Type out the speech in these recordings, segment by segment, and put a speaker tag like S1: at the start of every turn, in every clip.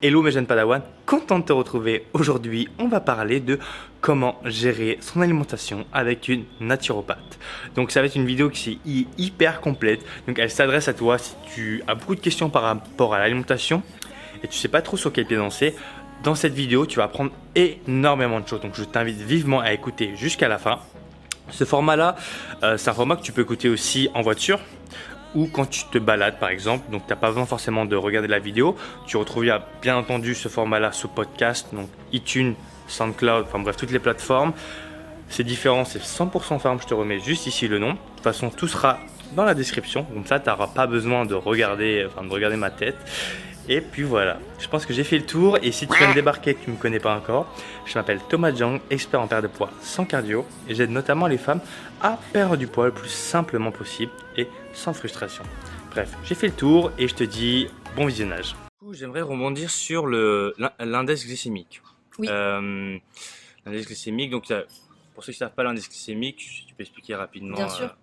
S1: Hello mes jeunes padawans, content de te retrouver. Aujourd'hui, on va parler de comment gérer son alimentation avec une naturopathe. Donc ça va être une vidéo qui est hyper complète. Donc elle s'adresse à toi si tu as beaucoup de questions par rapport à l'alimentation et tu sais pas trop sur quel pied danser. Dans cette vidéo, tu vas apprendre énormément de choses. Donc je t'invite vivement à écouter jusqu'à la fin. Ce format-là, c'est un format que tu peux écouter aussi en voiture ou quand tu te balades par exemple, donc tu n'as pas besoin forcément de regarder la vidéo. Tu retrouveras bien entendu ce format-là sous podcast, donc iTunes, SoundCloud, enfin bref, toutes les plateformes. C'est différent, c'est 100% ferme, je te remets juste ici le nom. De toute façon, tout sera dans la description, comme ça tu n'auras pas besoin de regarder ma tête. Et puis voilà, je pense que j'ai fait le tour et si tu viens de débarquer et que tu ne me connais pas encore, je m'appelle Thomas Jang, expert en perte de poids sans cardio et j'aide notamment les femmes à perdre du poids le plus simplement possible et sans frustration. Bref, j'ai fait le tour et je te dis bon visionnage. J'aimerais rebondir sur l'index glycémique.
S2: Oui.
S1: L'index glycémique, donc pour ceux qui ne savent pas l'index glycémique, tu peux expliquer rapidement.
S2: Bien sûr.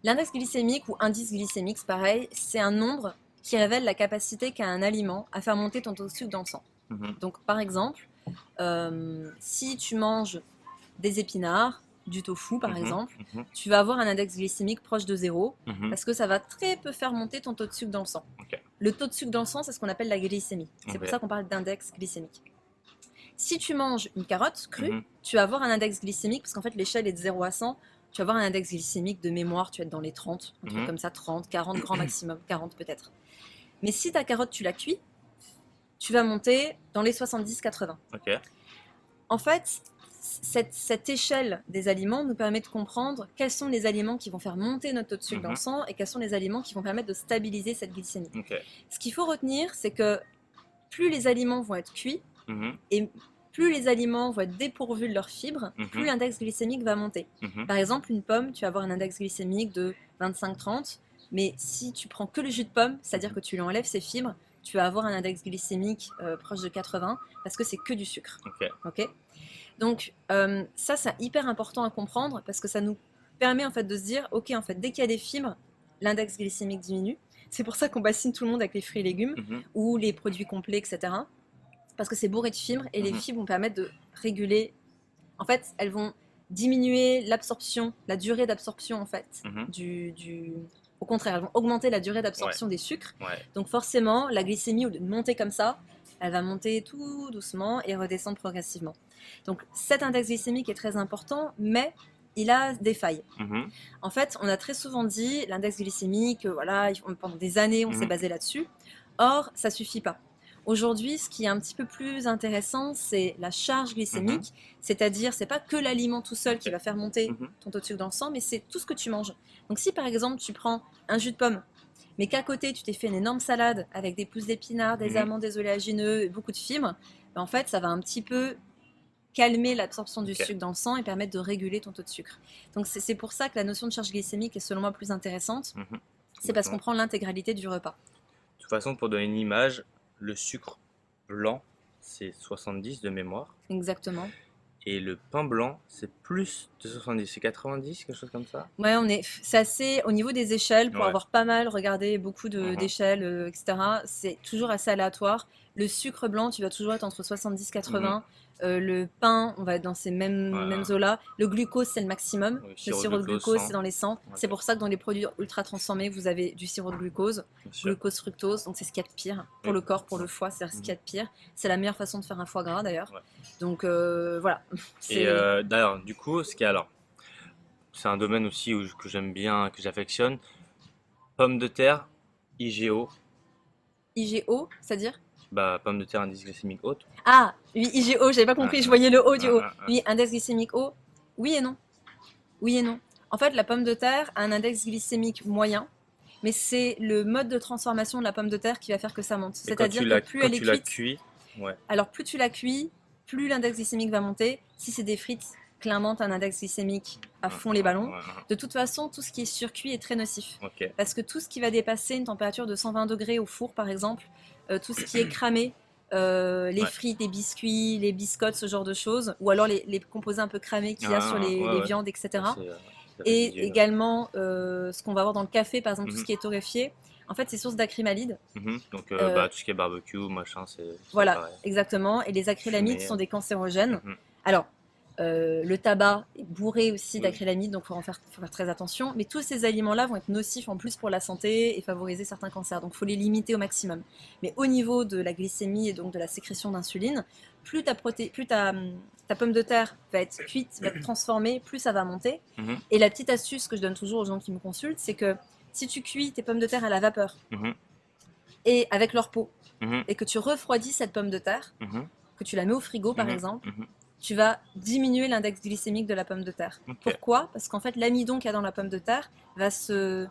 S2: L'index glycémique ou indice glycémique, c'est pareil, c'est un nombre qui révèle la capacité qu'a un aliment à faire monter ton taux de sucre dans le sang. Donc par exemple, si tu manges des épinards, du tofu par exemple, tu vas avoir un index glycémique proche de 0 parce que ça va très peu faire monter ton taux de sucre dans le sang. Le taux de sucre dans le sang, c'est ce qu'on appelle la glycémie. C'est pour ça qu'on parle d'index glycémique. Si tu manges une carotte crue, tu vas avoir un index glycémique, parce qu'en fait l'échelle est de 0 à 100, tu vas avoir un index glycémique de mémoire, tu vas être dans les 30, un truc comme ça, 30, 40 grand maximum, 40 peut-être. Mais si ta carotte, tu la cuis, tu vas monter dans les 70-80. En fait, cette échelle des aliments nous permet de comprendre quels sont les aliments qui vont faire monter notre taux de sucre dans le sang et quels sont les aliments qui vont permettre de stabiliser cette glycémie. Ce qu'il faut retenir, c'est que plus les aliments vont être cuits, et plus les aliments vont être dépourvus de leurs fibres, plus l'index glycémique va monter. Par exemple, une pomme, tu vas avoir un index glycémique de 25-30, mais si tu prends que le jus de pomme, c'est-à-dire que tu lui enlèves ses fibres, tu vas avoir un index glycémique proche de 80 parce que c'est que du sucre. Donc ça, c'est hyper important à comprendre parce que ça nous permet en fait de se dire, ok, en fait, dès qu'il y a des fibres, l'index glycémique diminue. C'est pour ça qu'on bassine tout le monde avec les fruits et légumes ou les produits complets, etc. Parce que c'est bourré de fibres et les fibres vont permettre de réguler. En fait, elles vont diminuer l'absorption, la durée d'absorption en fait Au contraire, elles vont augmenter la durée d'absorption des sucres. Donc forcément, la glycémie, au lieu de monter comme ça, elle va monter tout doucement et redescendre progressivement. Donc cet index glycémique est très important, mais il a des failles. En fait, on a très souvent dit l'index glycémique, voilà, pendant des années, on s'est basé là-dessus. Or, ça suffit pas. Aujourd'hui, ce qui est un petit peu plus intéressant, c'est la charge glycémique, c'est-à-dire, c'est pas que l'aliment tout seul qui va faire monter ton taux de sucre dans le sang, mais c'est tout ce que tu manges. Donc si par exemple, tu prends un jus de pomme, mais qu'à côté, tu t'es fait une énorme salade avec des pousses d'épinards, des amandes, des oléagineux, et beaucoup de fibres, ben en fait, ça va un petit peu calmer l'absorption du sucre dans le sang et permettre de réguler ton taux de sucre. Donc c'est pour ça que la notion de charge glycémique est selon moi plus intéressante. C'est parce qu'on prend l'intégralité du repas.
S1: De toute façon, pour donner une image, le sucre blanc, c'est 70 de mémoire.
S2: Exactement.
S1: Et le pain blanc, c'est plus de 70, c'est 90, quelque chose comme ça.
S2: Ouais, c'est assez, au niveau des échelles, pour avoir pas mal regardé beaucoup d'échelles, etc., c'est toujours assez aléatoire. Le sucre blanc, tu vas toujours être entre 70-80. Le pain, on va être dans ces mêmes eaux-là. Le glucose, c'est le maximum. Le sirop de glucose, c'est dans les 100. C'est pour ça que dans les produits ultra transformés, vous avez du sirop de glucose, fructose. Donc c'est ce qu'il y a de pire pour le corps, pour le foie, c'est ce qu'il y a de pire. C'est la meilleure façon de faire un foie gras d'ailleurs. Donc voilà.
S1: Et d'ailleurs, du coup, c'est un domaine aussi que j'aime bien, que j'affectionne. Pommes de terre, IGO.
S2: IGO, c'est-à-dire?
S1: Bah, pommes de terre, indice glycémique haute.
S2: Ah, oui, IGO, j'avais pas compris, je voyais le haut du haut. Oui, index glycémique haut, oui et non. Oui et non. En fait, la pomme de terre a un index glycémique moyen, mais c'est le mode de transformation de la pomme de terre qui va faire que ça monte. C'est-à-dire que plus elle est cuite, alors plus tu la cuis, plus l'index glycémique va monter. Si c'est des frites, clairement, tu as un index glycémique à fond les ballons. De toute façon, tout ce qui est surcuit est très nocif. Parce que tout ce qui va dépasser une température de 120 degrés au four, par exemple, tout ce qui est cramé, les frites, les biscuits, les biscottes, ce genre de choses, ou alors les composés un peu cramés qu'il y a sur les viandes, etc. Et également, ce qu'on va avoir dans le café, par exemple, tout ce qui est torréfié, En fait, c'est source d'acrylamides.
S1: Donc, tout ce qui est barbecue, machin, c'est
S2: Voilà,
S1: pareil.
S2: exactement. Et les acrylamides
S1: Fumée.
S2: sont des cancérogènes.
S1: Mhm.
S2: Alors, le tabac est bourré aussi
S1: Oui.
S2: d'acrylamides, donc faut faire très attention. Mais tous ces aliments-là vont être nocifs en plus pour la santé et favoriser certains cancers. Donc, il faut les limiter au maximum. Mais au niveau de la glycémie et donc de la sécrétion d'insuline, plus ta pomme de terre va être cuite, va être transformée, plus ça va monter.
S1: Mhm.
S2: Et la petite astuce que je donne toujours aux gens qui me consultent, c'est que si tu cuis tes pommes de terre à la vapeur
S1: Mhm.
S2: et avec leur peau,
S1: Mhm.
S2: et que tu refroidis cette pomme de terre,
S1: Mhm.
S2: que tu la mets au frigo par
S1: Mhm.
S2: exemple,
S1: Mhm.
S2: tu vas diminuer l'index glycémique de la pomme de terre.
S1: Ok.
S2: Pourquoi? Parce qu'en fait, l'amidon qu'il y a dans la pomme de terre va se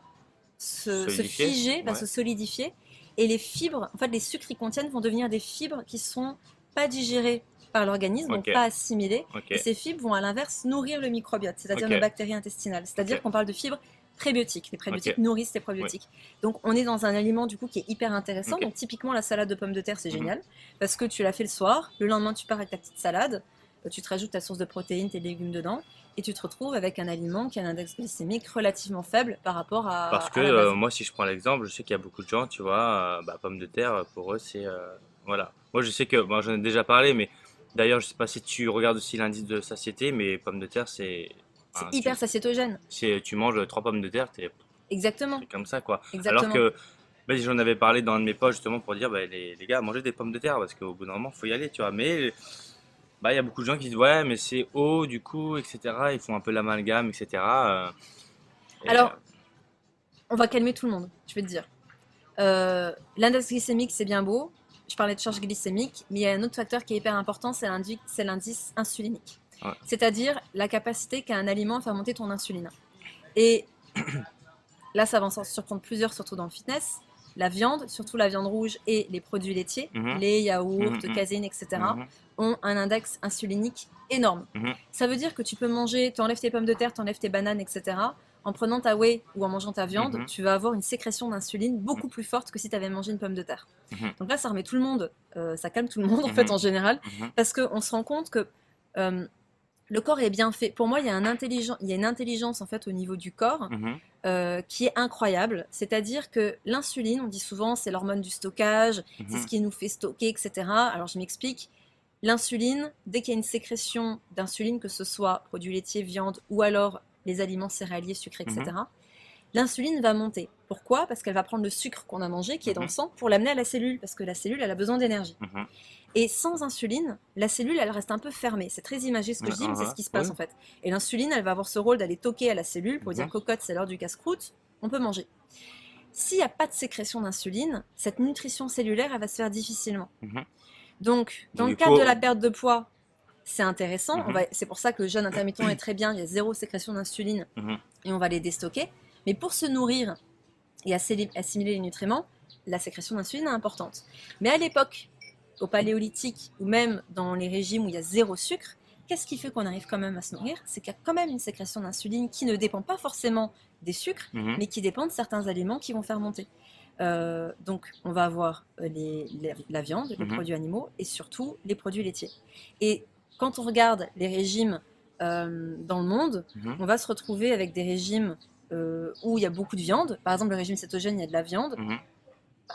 S1: Solidifier.
S2: figer, va
S1: Ouais.
S2: se solidifier, et les fibres, en fait, les sucres qu'ils contiennent vont devenir des fibres qui sont pas digérées par l'organisme, donc
S1: Ok.
S2: pas assimilées,
S1: Ok.
S2: et ces fibres vont à l'inverse nourrir le microbiote, c'est-à-dire
S1: Ok.
S2: nos bactéries intestinales. C'est-à-dire
S1: Ok.
S2: qu'on parle de fibres prébiotiques. Les prébiotiques
S1: Ok.
S2: nourrissent les probiotiques. Donc on est dans un aliment du coup qui est hyper intéressant.
S1: Ok.
S2: Donc typiquement la salade de pommes de terre c'est
S1: Mhm.
S2: génial parce que tu l'as fait le soir, le lendemain tu pars avec ta petite salade, tu te rajoutes ta source de protéines, tes légumes dedans et tu te retrouves avec un aliment qui a un index glycémique relativement faible par rapport
S1: Parce que
S2: à la base.
S1: moi, si je prends l'exemple, je sais qu'il y a beaucoup de gens, tu vois, pommes de terre, pour eux, c'est. Voilà. Moi, je sais que. Bon, j'en ai déjà parlé, mais d'ailleurs, je sais pas si tu regardes aussi l'indice de satiété, mais pommes de terre, c'est.
S2: C'est
S1: Enfin,
S2: hyper satiétogène.
S1: tu manges 3 pommes de terre, t'es
S2: Exactement,
S1: comme ça, quoi. Alors
S2: exactement.
S1: que. J'en avais parlé dans un de mes posts justement pour dire, les gars, mangez des pommes de terre parce qu'au bout d'un moment, faut y aller, tu vois. Mais il y a beaucoup de gens qui disent, ouais, mais c'est haut, du coup, etc. Ils font un peu l'amalgame, etc. Et,
S2: Alors, on va calmer tout le monde, je vais te dire. L'index glycémique, c'est bien beau. Je parlais de charge glycémique, mais il y a un autre facteur qui est hyper important, c'est l'indice insulinique.
S1: ouais.
S2: C'est-à-dire la capacité qu'a un aliment à faire monter ton insuline. Et là, ça va en surprendre plusieurs, surtout dans le fitness. La viande, surtout la viande rouge et les produits laitiers,
S1: Mhm.
S2: lait, yaourt,
S1: Mhm.
S2: caséine, etc.,
S1: Mhm.
S2: ont un index insulinique énorme.
S1: Mhm.
S2: Ça veut dire que tu peux manger, tu enlèves tes pommes de terre, tu enlèves tes bananes, etc. En prenant ta whey ou en mangeant ta viande,
S1: Mhm.
S2: tu vas avoir une sécrétion d'insuline beaucoup plus forte que si tu avais mangé une pomme de terre.
S1: Mhm.
S2: Donc là, ça remet tout le monde, ça calme tout le monde en
S1: Mhm.
S2: fait en général,
S1: Mhm.
S2: parce qu'on se rend compte que le corps est bien fait. Pour moi, il y a une intelligence en fait au niveau du corps
S1: Mhm.
S2: qui est incroyable. C'est-à-dire que l'insuline, on dit souvent, c'est l'hormone du stockage, c'est ce
S1: Mhm.
S2: qui nous fait stocker, etc. Alors je m'explique. L'insuline, dès qu'il y a une sécrétion d'insuline, que ce soit produits laitiers, viande ou alors les aliments céréaliers, sucrés,
S1: Mhm.
S2: etc., l'insuline va monter. Pourquoi? Parce qu'elle va prendre le sucre qu'on a mangé, qui est dans le
S1: Mhm.
S2: sang, pour l'amener à la cellule, parce que la cellule, elle a besoin d'énergie.
S1: Mhm.
S2: Et sans insuline, la cellule, elle reste un peu fermée. C'est très imagé ce que je dis, mais c'est ce qui se passe
S1: Oui.
S2: en fait. Et l'insuline, elle va avoir ce rôle d'aller toquer à la cellule pour dire
S1: Mhm.
S2: cocotte, c'est l'heure du casse-croûte, on peut manger. S'il n'y a pas de sécrétion d'insuline, cette nutrition cellulaire, elle va se faire difficilement.
S1: Mhm.
S2: Donc, dans
S1: Donc,
S2: le
S1: du
S2: cadre
S1: coup,
S2: de la perte de poids, c'est intéressant.
S1: mhm.
S2: C'est pour ça que le jeûne intermittent est très bien. Il y a zéro sécrétion d'insuline
S1: Mhm.
S2: et on va les déstocker. Mais pour se nourrir et assimiler les nutriments, la sécrétion d'insuline est importante. Mais à l'époque, au paléolithique ou même dans les régimes où il y a zéro sucre, qu'est-ce qui fait qu'on arrive quand même à se nourrir? C'est qu'il y a quand même une sécrétion d'insuline qui ne dépend pas forcément des sucres,
S1: Mhm.
S2: mais qui dépend de certains aliments qui vont faire monter. Donc, on va avoir la viande, les
S1: Mhm.
S2: produits animaux et surtout les produits laitiers. Et quand on regarde les régimes dans le monde,
S1: Mhm.
S2: on va se retrouver avec des régimes où il y a beaucoup de viande. Par exemple, le régime cétogène, il y a de la viande.
S1: Mhm.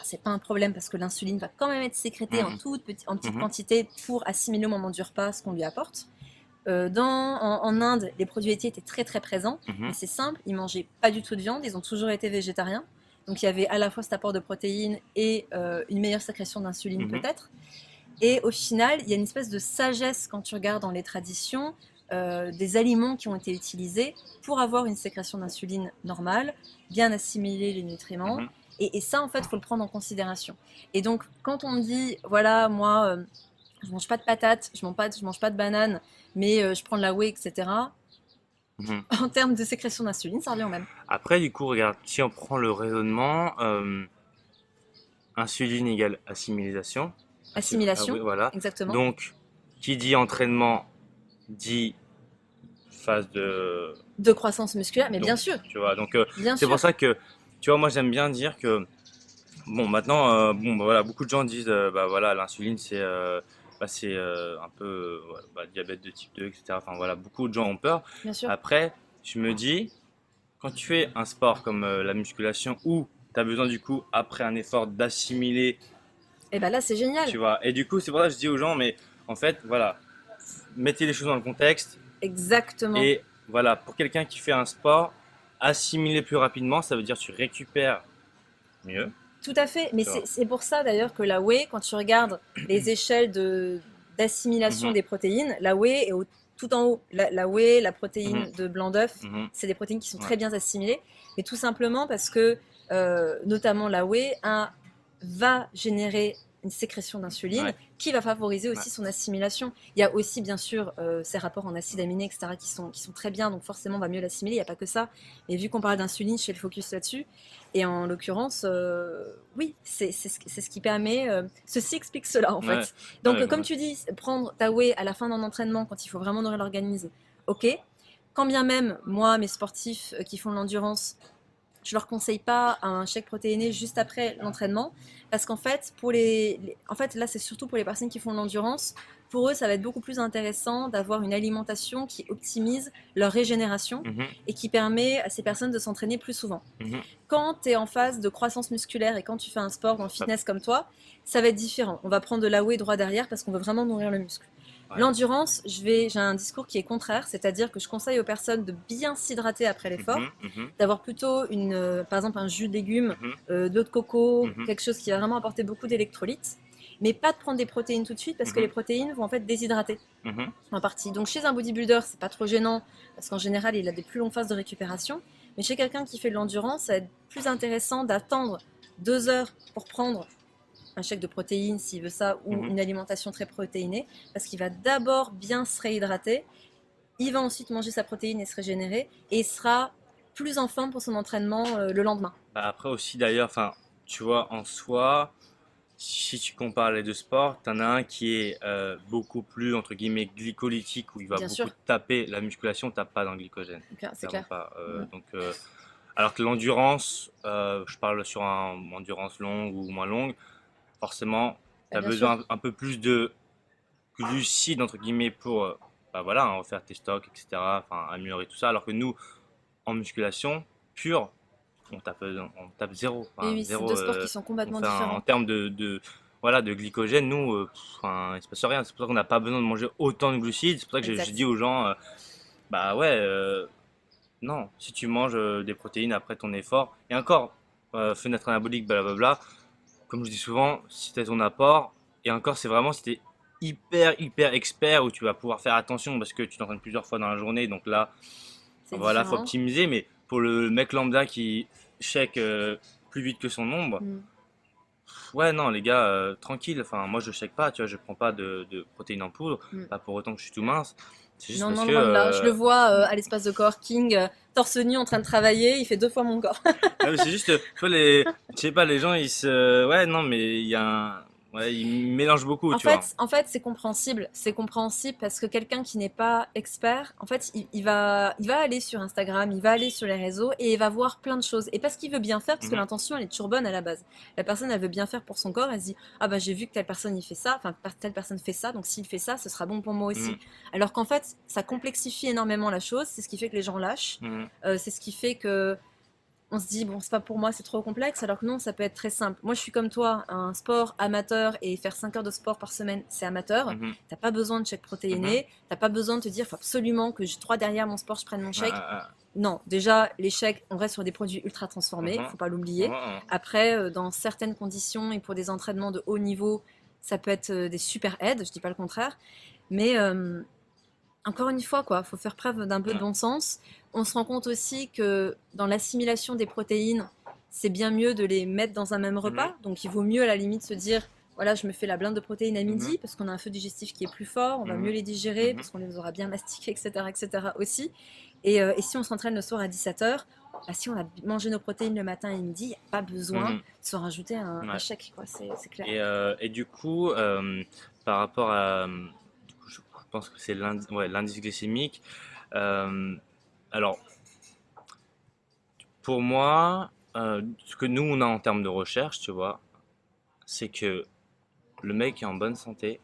S2: C'est pas un problème parce que l'insuline va quand même être sécrétée en
S1: Mhm.
S2: petite
S1: Mhm.
S2: quantité pour assimiler au moment du repas ce qu'on lui apporte. En Inde, les produits laitiers étaient très très présents, mais
S1: Mhm.
S2: c'est simple, ils mangeaient pas du tout de viande, ils ont toujours été végétariens. Donc il y avait à la fois cet apport de protéines et une meilleure sécrétion d'insuline
S1: Mhm.
S2: peut-être. Et au final, il y a une espèce de sagesse quand tu regardes dans les traditions des aliments qui ont été utilisés pour avoir une sécrétion d'insuline normale, bien assimiler les nutriments.
S1: Mhm.
S2: Et ça, en fait, il faut le prendre en considération. Et donc, quand on me dit, voilà, moi, je mange pas de patates, je mange pas de bananes, mais je prends de la whey, etc.
S1: Mhm.
S2: En termes de sécrétion d'insuline, ça revient au même.
S1: Après, du coup, regarde, si on prend le raisonnement, insuline égale assimilation. Ah oui,
S2: Assimilation,
S1: voilà.
S2: exactement.
S1: Donc, qui dit entraînement dit phase de.
S2: De croissance musculaire, mais bien
S1: Donc,
S2: sûr,
S1: tu vois, donc
S2: bien
S1: c'est pour
S2: sûr.
S1: ça que, tu vois, moi j'aime bien dire que, bon, maintenant, voilà, beaucoup de gens disent, voilà, l'insuline c'est un peu diabète de type 2, etc. Enfin voilà, beaucoup de gens ont peur.
S2: Bien sûr.
S1: Après, je me dis, quand tu fais un sport comme la musculation ou tu as besoin du coup, après un effort, d'assimiler,
S2: Et ben là, c'est génial.
S1: tu vois. Et du coup, c'est pour ça que je dis aux gens, mais en fait, voilà, mettez les choses dans le contexte.
S2: Exactement.
S1: Et voilà, pour quelqu'un qui fait un sport, assimiler plus rapidement, ça veut dire tu récupères mieux,
S2: Tout à fait. Mais
S1: tu vois.
S2: c'est pour ça d'ailleurs que la whey, quand tu regardes les échelles d'assimilation
S1: Mhm,
S2: des protéines, la whey est tout en haut. La whey, la
S1: mhm,
S2: protéine de blanc d'œuf,
S1: mhm,
S2: c'est des protéines qui sont
S1: ouais,
S2: très bien assimilées. Mais tout simplement parce que, notamment la whey, va générer une sécrétion d'insuline
S1: ouais,
S2: qui va favoriser
S1: ouais.
S2: aussi son assimilation. Il y a aussi bien sûr ces rapports en acides aminés, etc., qui sont très bien, donc forcément on va mieux l'assimiler, il n'y a pas que ça. Mais vu qu'on parle d'insuline, je fais le focus là-dessus. Et en l'occurrence, oui, c'est ce qui permet, ceci explique cela en
S1: Ouais,
S2: fait. Donc
S1: ouais,
S2: comme
S1: ouais.
S2: tu dis, prendre ta whey à la fin d'un entraînement quand il faut vraiment nourrir l'organisme, ok. Quand bien même, moi, mes sportifs qui font de l'endurance, je leur conseille pas un shake protéiné juste après l'entraînement parce qu'en fait en fait là c'est surtout pour les personnes qui font de l'endurance. Pour eux ça va être beaucoup plus intéressant d'avoir une alimentation qui optimise leur régénération
S1: Mhm,
S2: et qui permet à ces personnes de s'entraîner plus souvent.
S1: mhm.
S2: Quand tu es en phase de croissance musculaire et quand tu fais un sport dans le
S1: Ça-
S2: fitness comme toi, ça va être différent. On va prendre de la whey droit derrière parce qu'on veut vraiment nourrir le muscle.
S1: ouais.
S2: L'endurance, j'ai un discours qui est contraire, c'est-à-dire que je conseille aux personnes de bien s'hydrater après l'effort,
S1: Mhm, mhm,
S2: d'avoir plutôt par exemple un jus de légumes,
S1: mhm,
S2: de l'eau de coco,
S1: mhm,
S2: quelque chose qui va vraiment apporter beaucoup d'électrolytes, mais pas de prendre des protéines tout de suite parce que les
S1: mhm,
S2: protéines vont en fait déshydrater
S1: mhm,
S2: en partie. Donc chez un bodybuilder, c'est pas trop gênant parce qu'en général, il a des plus longues phases de récupération. Mais chez quelqu'un qui fait de l'endurance, ça va être plus intéressant d'attendre 2 heures pour prendre un shake de protéines s'il veut ça ou
S1: mhm.
S2: une alimentation très protéinée parce qu'il va d'abord bien se réhydrater, il va ensuite manger sa protéine et se régénérer et il sera plus en forme pour son entraînement le lendemain.
S1: Bah, après aussi d'ailleurs, enfin, tu vois, en soi, si tu compares les deux sports, t'en as un qui est beaucoup plus, entre guillemets, glycolytique, où il va
S2: Bien
S1: beaucoup
S2: sûr,
S1: taper. La musculation tape pas dans le glycogène,
S2: c'est
S1: clairement
S2: clair.
S1: pas.
S2: Mm.
S1: Alors que l'endurance, je parle sur un endurance longue ou moins longue, forcément, tu
S2: Bah,
S1: as
S2: bien sûr.
S1: besoin un peu plus de glucides, entre guillemets, pour bah voilà, hein, refaire tes stocks, etc., enfin, améliorer tout ça. Alors que nous, en musculation pure, on tape zéro,
S2: Et
S1: enfin,
S2: oui, c'est
S1: zéro.
S2: deux sports qui sont complètement
S1: En
S2: différents.
S1: termes voilà, de glycogène, nous, enfin, il se passe rien. C'est pour ça qu'on n'a pas besoin de manger autant de glucides. C'est pour ça que je dis
S2: Exact.
S1: aux gens, bah ouais, non, si tu manges des protéines après ton effort, et encore, fenêtre anabolique, blablabla, comme je dis souvent, si tu as ton apport, et encore, c'est vraiment si tu es hyper expert où tu vas pouvoir faire attention parce que tu t'entraînes plusieurs fois dans la journée, donc là,
S2: C'est
S1: voilà, faut
S2: différent.
S1: optimiser, mais pour le mec lambda qui check plus vite que son ombre,
S2: Mm.
S1: ouais, non, les gars, tranquille, enfin, moi je check pas, tu vois, je prends pas de protéines en poudre,
S2: Mm.
S1: pas pour autant que je suis tout mince, c'est juste
S2: Non,
S1: parce
S2: non,
S1: que,
S2: loin de là. Je le vois à l'espace de coworking, torse nu en train de travailler, il fait 2 fois mon corps.
S1: ah, mais c'est juste, tu vois, je sais pas, les gens, ouais, non, mais il y a ouais, ils mélangent beaucoup, tu vois.
S2: En fait, c'est compréhensible. C'est compréhensible parce que quelqu'un qui n'est pas expert, en fait, il va aller sur Instagram, il va aller sur les réseaux et il va voir plein de choses. Et parce qu'il veut bien faire, parce que
S1: Mhm,
S2: l'intention, elle est toujours bonne à la base. La personne, elle veut bien faire pour son corps, elle se dit, ah bah j'ai vu que telle personne, il fait ça, enfin, telle personne fait ça, donc s'il fait ça, ce sera bon pour moi aussi.
S1: mhm,
S2: Alors qu'en fait, ça complexifie énormément la chose, c'est ce qui fait que les gens lâchent,
S1: mhm,
S2: c'est ce qui fait que on se dit bon c'est pas pour moi, c'est trop complexe, alors que non, ça peut être très simple. Moi je suis comme toi, un sport amateur et faire 5 heures de sport par semaine c'est amateur.
S1: mhm,
S2: T'as pas besoin de chèque
S1: mhm.
S2: protéiné, t'as pas besoin de te dire faut absolument que j'ai 3 derrière mon sport je prenne mon
S1: Ah,
S2: chèque.
S1: ah, ah.
S2: Non, déjà les chèques on reste sur des produits ultra transformés,
S1: Mhm,
S2: faut pas l'oublier.
S1: mhm,
S2: Après dans certaines conditions et pour des entraînements de haut niveau ça peut être des super aides, je dis pas le contraire, mais encore une fois, quoi, faut faire preuve d'un peu
S1: mhm,
S2: de
S1: ouais.
S2: bon sens. On se rend compte aussi que dans l'assimilation des protéines, c'est bien mieux de les mettre dans un même
S1: Mhm,
S2: repas. Donc il vaut mieux à la limite se dire, voilà, je me fais la blinde de protéines à
S1: mhm,
S2: midi parce qu'on a un feu digestif qui est plus fort, on va mieux
S1: mhm,
S2: les digérer
S1: mhm,
S2: parce qu'on les aura bien mastiqués, etc. aussi. Et si on s'entraîne le soir à 17 h, bah, si on a mangé nos protéines le matin et midi, il n'y a pas besoin
S1: mhm,
S2: de se rajouter un
S1: ouais.
S2: chèque, quoi, c'est clair.
S1: Et du coup, par rapport à, du coup, je pense que c'est ouais, l'indice glycémique. euh, alors, pour moi, ce que nous on a en termes de recherche, tu vois, c'est que le mec est en bonne santé,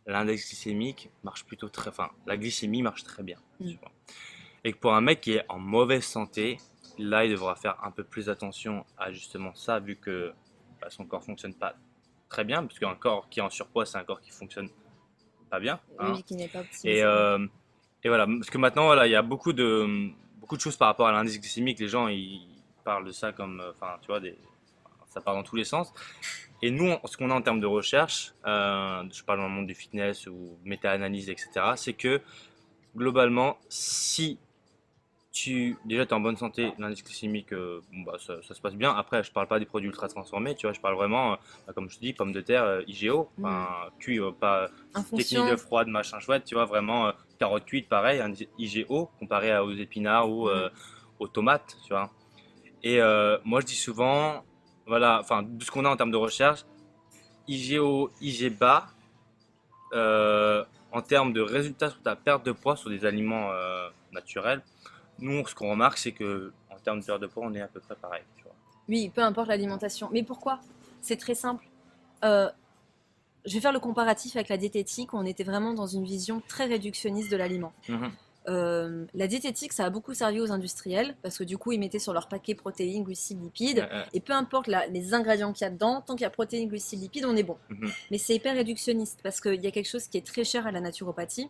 S1: l'index glycémique marche plutôt très, enfin, la glycémie marche très bien,
S2: Mm.
S1: tu vois. Et que pour un mec qui est en mauvaise santé, là, il devra faire un peu plus attention à justement ça, vu que son corps fonctionne pas très bien, parce qu'un corps qui est en surpoids, c'est un corps qui fonctionne pas bien. Hein.
S2: Oui, qui n'est pas
S1: Et,
S2: optimisé.
S1: et voilà, parce que maintenant, voilà, il y a beaucoup de choses par rapport à l'indice glycémique. Les gens, ils parlent de ça comme, enfin, tu vois, ça part dans tous les sens. Et nous, ce qu'on a en termes de recherche, je parle dans le monde du fitness ou méta-analyse, etc., c'est que globalement, si déjà tu es en bonne santé, l'indice glycémique, bon, bah, ça se passe bien. Après, je parle pas des produits ultra transformés, tu vois, je parle vraiment, comme je te dis, pommes de terre, IGO, enfin, cuit, pas
S2: En
S1: technique
S2: fonction,
S1: froide, machin chouette, tu vois, vraiment, carottes cuites, pareil, un IGO, comparé aux épinards ou aux tomates, tu vois. Et moi, je dis souvent, voilà, enfin, de ce qu'on a en termes de recherche, IGO, IG bas, en termes de résultats sur ta perte de poids sur des aliments naturels, nous, ce qu'on remarque, c'est que en termes de perte de poids, on est à peu près pareil. Tu vois.
S2: oui, peu importe l'alimentation. Mais pourquoi? C'est très simple. Euh, je vais faire le comparatif avec la diététique, où on était vraiment dans une vision très réductionniste de l'aliment. La diététique, ça a beaucoup servi aux industriels, parce que du coup, ils mettaient sur leur paquet protéines, glucides, lipides, et peu importe les ingrédients qu'il y a dedans, tant qu'il y a protéines, glucides, lipides, on est bon. Mais c'est hyper réductionniste, parce qu'il y a quelque chose qui est très cher à la naturopathie.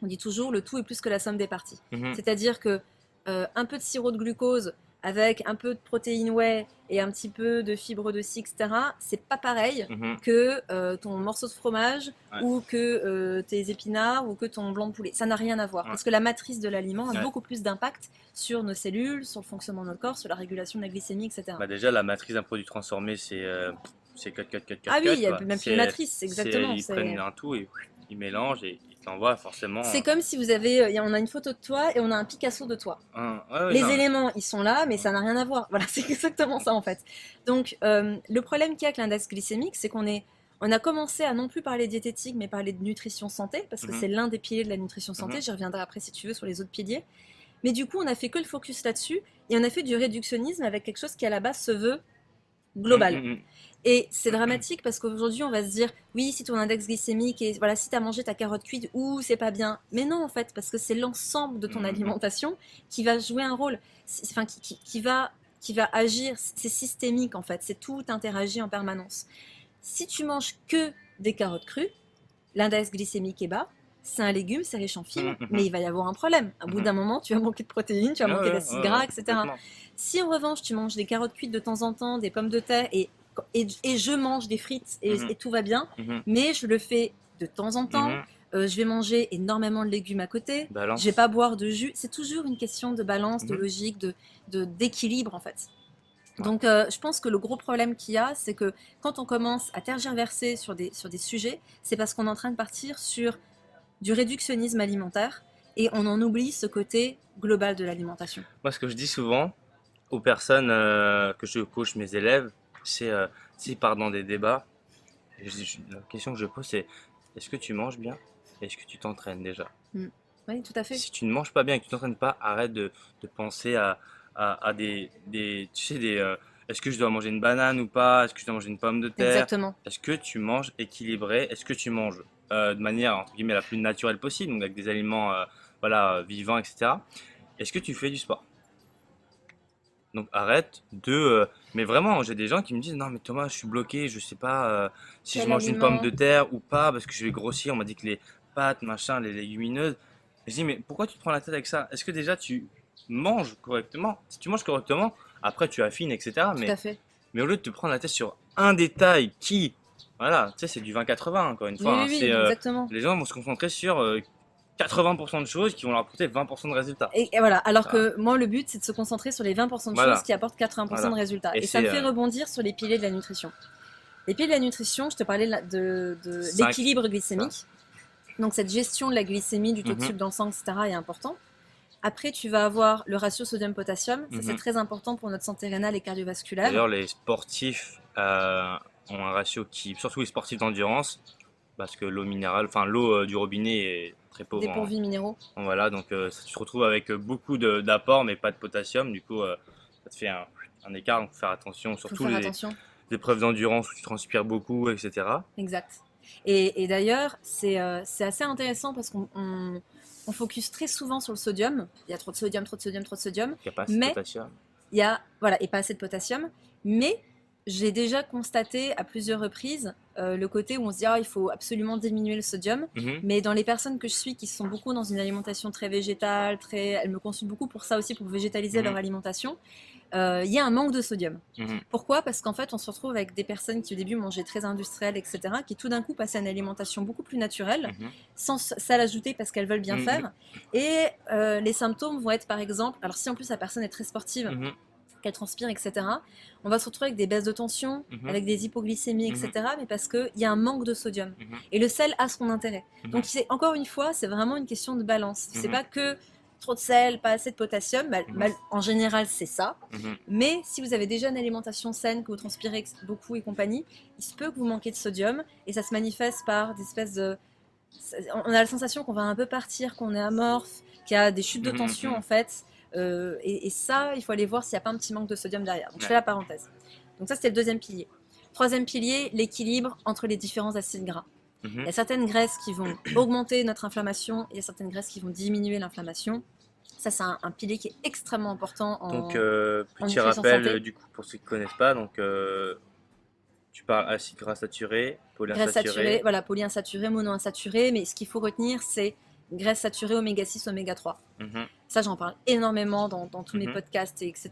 S2: On dit toujours, le tout est plus que la somme des parties. C'est-à-dire que un peu de sirop de glucose avec un peu de protéines whey et un petit peu de fibres de scie, etc., c'est pas pareil que ton morceau de fromage ou que tes épinards ou que ton blanc de poulet. Ça n'a rien à voir. Parce que la matrice de l'aliment a beaucoup plus d'impact sur nos cellules, sur le fonctionnement de notre corps, sur la régulation de la glycémie, etc.
S1: Bah déjà, la matrice d'un produit transformé, c'est cut.
S2: Ah oui, il y a même plus de matrice, exactement.
S1: Ils prennent un tout et ils mélangent et ils t'envoient forcément.
S2: C'est comme si vous avez, on a une photo de toi et on a un Picasso de toi. Les éléments, ils sont là, mais ça n'a rien à voir. Voilà, c'est exactement ça en fait. Donc, le problème qu'il y a avec l'index glycémique, c'est on a commencé à non plus parler diététique, mais parler de nutrition santé, parce que c'est l'un des piliers de la nutrition santé. J'y reviendrai après si tu veux sur les autres piliers. Mais du coup, on a fait que le focus là-dessus et on a fait du réductionnisme avec quelque chose qui à la base se veut global. Et c'est dramatique parce qu'aujourd'hui, on va se dire, oui, si ton index glycémique et voilà, si tu as mangé ta carotte cuite, c'est pas bien. Mais non, en fait, parce que c'est l'ensemble de ton alimentation qui va jouer un rôle, enfin, qui va agir. C'est systémique, en fait. C'est tout interagit en permanence. Si tu manges que des carottes crues, l'index glycémique est bas. C'est un légume, c'est riche en fibres, mais il va y avoir un problème. Au bout d'un moment, tu vas manquer de protéines, tu vas manquer d'acides gras, etc. Si en revanche, tu manges des carottes cuites de temps en temps, des pommes de terre et je mange des frites et tout va bien, mais je le fais de temps en temps. Je vais manger énormément de légumes à côté. Je vais pas boire de jus. C'est toujours une question de balance, de logique, d'équilibre en fait. Donc je pense que le gros problème qu'il y a, c'est que quand on commence à tergiverser sur des sujets, c'est parce qu'on est en train de partir sur du réductionnisme alimentaire et on en oublie ce côté global de l'alimentation.
S1: Moi, ce que je dis souvent aux personnes que je coach, mes élèves, c'est s'ils partent dans des débats, la question que je pose, c'est est-ce que tu manges bien? Est-ce que tu t'entraînes déjà?
S2: Oui, tout à fait.
S1: Si tu ne manges pas bien et que tu t'entraînes pas, arrête de penser à des tu sais, est-ce que je dois manger une banane ou pas? Est-ce que je dois manger une pomme de terre?
S2: Exactement.
S1: Est-ce que tu manges équilibré? Est-ce que tu manges de manière, entre guillemets, la plus naturelle possible, donc avec des aliments voilà, vivants, etc. Est-ce que tu fais du sport? Donc arrête de... mais vraiment, j'ai des gens qui me disent, non mais Thomas, je suis bloqué, je sais pas si je mange une pomme de terre ou pas, parce que je vais grossir, on m'a dit que les pâtes, machin, les légumineuses. Et je dis, mais pourquoi tu te prends la tête avec ça? Est-ce que déjà tu manges correctement? Si tu manges correctement, après tu affines, etc.
S2: Tout à fait.
S1: Mais au lieu de te prendre la tête sur un détail qui... Voilà, tu sais, c'est du 20-80 encore une fois.
S2: Oui, exactement.
S1: Les gens vont se concentrer sur 80% de choses qui vont leur apporter 20% de résultats.
S2: Et voilà, alors que moi, le but, c'est de se concentrer sur les 20% de choses qui apportent 80% de résultats. Et ça me fait rebondir sur les piliers de la nutrition. Les piliers de la nutrition, je te parlais de l'équilibre glycémique. Donc cette gestion de la glycémie, du taux de sucre dans le sang, etc. est important. Après, tu vas avoir le ratio sodium-potassium. Ça, c'est très important pour notre santé rénale et cardiovasculaire.
S1: D'ailleurs, les sportifs ont un ratio qui, surtout les sportifs d'endurance, parce que l'eau minérale, enfin l'eau du robinet est très pauvre.
S2: Dépourvu minéraux.
S1: Voilà, donc tu te retrouves avec beaucoup d'apports, mais pas de potassium. Du coup, ça te fait un écart. Donc, faut faire attention, surtout les épreuves d'endurance où tu transpires beaucoup, etc.
S2: Exact. Et d'ailleurs, c'est assez intéressant parce qu'on on focus très souvent sur le sodium. Il y a trop de sodium, trop de sodium, trop de sodium.
S1: Il n'y a pas assez de
S2: Mais
S1: potassium.
S2: il y a, voilà, et pas assez de potassium. Mais j'ai déjà constaté à plusieurs reprises le côté où on se dit il faut absolument diminuer le sodium. Mais dans les personnes que je suis qui sont beaucoup dans une alimentation très végétale, elles me consultent beaucoup pour ça aussi, pour végétaliser leur alimentation, il y a un manque de sodium. Pourquoi? Parce qu'en fait, on se retrouve avec des personnes qui au début mangeaient très industriel, etc., qui tout d'un coup passaient à une alimentation beaucoup plus naturelle, sans sel ajouté parce qu'elles veulent bien faire. Et les symptômes vont être par exemple, alors si en plus la personne est très sportive, qu'elle transpire, etc., on va se retrouver avec des baisses de tension, avec des hypoglycémies, etc., mais parce qu'il y a un manque de sodium. Et le sel a son intérêt. Donc encore une fois, c'est vraiment une question de balance. C'est pas que trop de sel, pas assez de potassium, en général c'est ça. Mais si vous avez déjà une alimentation saine, que vous transpirez beaucoup et compagnie, il se peut que vous manquiez de sodium, et ça se manifeste par des espèces de... On a la sensation qu'on va un peu partir, qu'on est amorphe, qu'il y a des chutes de tension en fait. Et ça, il faut aller voir s'il n'y a pas un petit manque de sodium derrière. Donc je fais la parenthèse. Donc ça, c'était le deuxième pilier. Troisième pilier, l'équilibre entre les différents acides gras. Il y a certaines graisses qui vont augmenter notre inflammation, et il y a certaines graisses qui vont diminuer l'inflammation. Ça, c'est un pilier qui est extrêmement important
S1: Donc, petit rappel, du coup, pour ceux qui ne connaissent pas, donc, tu parles acide gras saturé, polyinsaturé.
S2: Voilà, polyinsaturé, monoinsaturé, mais ce qu'il faut retenir, c'est graisse saturée, oméga 6, oméga 3. Ça, j'en parle énormément dans tous mes podcasts, etc.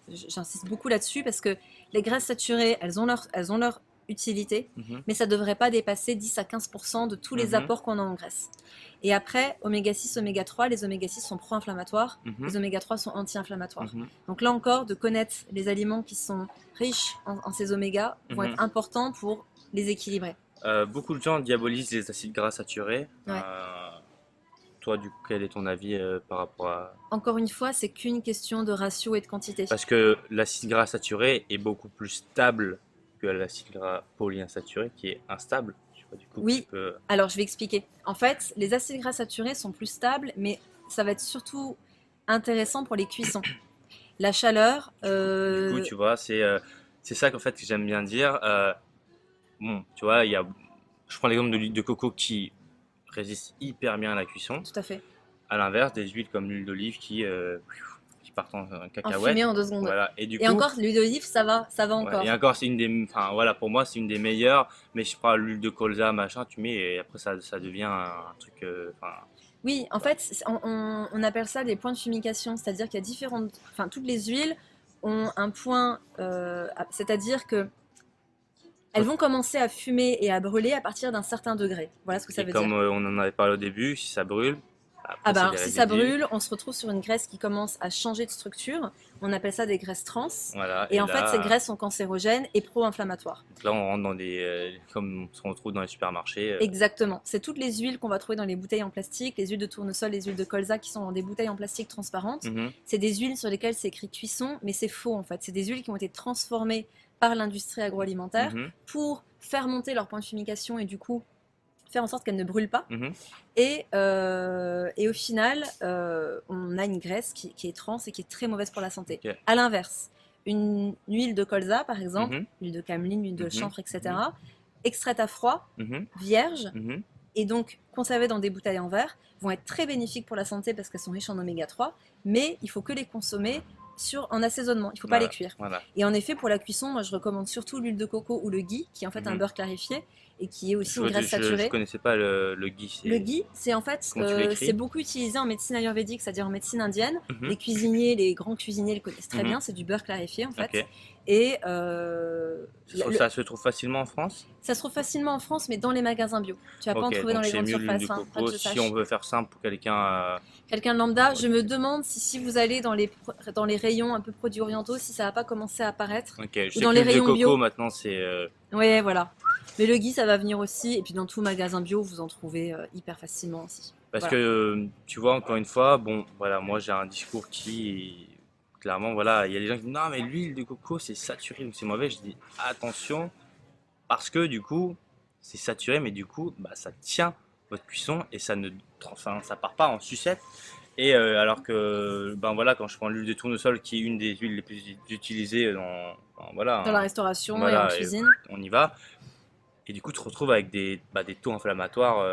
S2: J'insiste beaucoup là-dessus parce que les graisses saturées, elles ont leur utilité, mais ça ne devrait pas dépasser 10 à 15% de tous les apports qu'on a en graisse. Et après, oméga 6, oméga 3, les oméga 6 sont pro-inflammatoires, les oméga 3 sont anti-inflammatoires. Donc là encore, de connaître les aliments qui sont riches en ces oméga vont être importants pour les équilibrer.
S1: Beaucoup de gens diabolisent les acides gras saturés. Toi, du coup, quel est ton avis par rapport à...
S2: Encore une fois, c'est qu'une question de ratio et de quantité.
S1: Parce que l'acide gras saturé est beaucoup plus stable que l'acide gras polyinsaturé qui est instable. Du coup,
S2: oui, alors je vais expliquer. En fait, les acides gras saturés sont plus stables, mais ça va être surtout intéressant pour les cuissons. La chaleur...
S1: Du coup, tu vois, c'est ça qu'en fait que j'aime bien dire. Bon, tu vois, je prends l'exemple de l'huile de coco qui résiste hyper bien à la cuisson.
S2: Tout à fait.
S1: À l'inverse, des huiles comme l'huile d'olive qui partent en cacahuète.
S2: Enfumées en 2 secondes.
S1: Voilà. Et coup,
S2: encore, l'huile d'olive, ça va encore.
S1: Et encore, c'est pour moi, c'est une des meilleures. Mais je prends l'huile de colza, machin, tu mets, et après, ça devient un truc.
S2: Oui, en fait, on appelle ça des points de fumigation. C'est-à-dire qu'il y a différentes. Enfin, toutes les huiles ont un point. C'est-à-dire que. Elles vont commencer à fumer et à brûler à partir d'un certain degré. Voilà ce que ça veut dire.
S1: Comme on en avait parlé au début, si ça brûle. Après,
S2: si ça brûle, on se retrouve sur une graisse qui commence à changer de structure. On appelle ça des graisses trans.
S1: Voilà,
S2: et en fait, ces graisses sont cancérogènes et pro-inflammatoires.
S1: Donc là, on rentre dans comme ce qu'on trouve dans les supermarchés.
S2: Exactement. C'est toutes les huiles qu'on va trouver dans les bouteilles en plastique, les huiles de tournesol, les huiles de colza qui sont dans des bouteilles en plastique transparentes. C'est des huiles sur lesquelles c'est écrit cuisson, mais c'est faux en fait. C'est des huiles qui ont été transformées par l'industrie agroalimentaire pour faire monter leur point de fumigation et du coup faire en sorte qu'elle ne brûle pas. Et au final, on a une graisse qui est trans et qui est très mauvaise pour la santé. À l'inverse, une huile de colza, par exemple, huile de cameline, huile de chanvre, etc., extraite à froid, vierge, et donc conservées dans des bouteilles en verre, vont être très bénéfiques pour la santé parce qu'elles sont riches en oméga 3, mais il faut que les consommer en assaisonnement, il ne faut pas les cuire. Et en effet, pour la cuisson, moi je recommande surtout l'huile de coco ou le ghee, qui est en fait un beurre clarifié et qui est aussi une graisse saturée.
S1: Je ne connaissais pas le ghee.
S2: Le ghee, c'est en fait, c'est beaucoup utilisé en médecine ayurvédique, c'est-à-dire en médecine indienne. Les cuisiniers, les grands cuisiniers le connaissent très bien, c'est du beurre clarifié en fait. Et
S1: ça se trouve facilement en France?
S2: Ça se trouve facilement en France, mais dans les magasins bio. Tu vas pas en trouver dans les grandes surfaces.
S1: Si on veut faire simple pour quelqu'un...
S2: Quelqu'un lambda, je me demande si vous allez dans les rayons un peu produits orientaux, si ça va pas commencer à apparaître.
S1: Ou dans les rayons bio. Coco, maintenant, c'est...
S2: Oui, voilà. Mais le ghee, ça va venir aussi. Et puis dans tout magasin bio, vous en trouvez hyper facilement aussi.
S1: Parce que, tu vois, encore une fois, bon, voilà, moi j'ai un discours qui... Clairement, voilà, il y a des gens qui disent non, mais l'huile de coco c'est saturé, donc c'est mauvais. Je dis attention, parce que du coup, c'est saturé, mais du coup, ça tient votre cuisson et ça part pas en sucette. Et alors que, voilà, quand je prends l'huile de tournesol, qui est une des huiles les plus utilisées dans
S2: la restauration et en cuisine,
S1: on y va. Et du coup, tu te retrouves avec des taux inflammatoires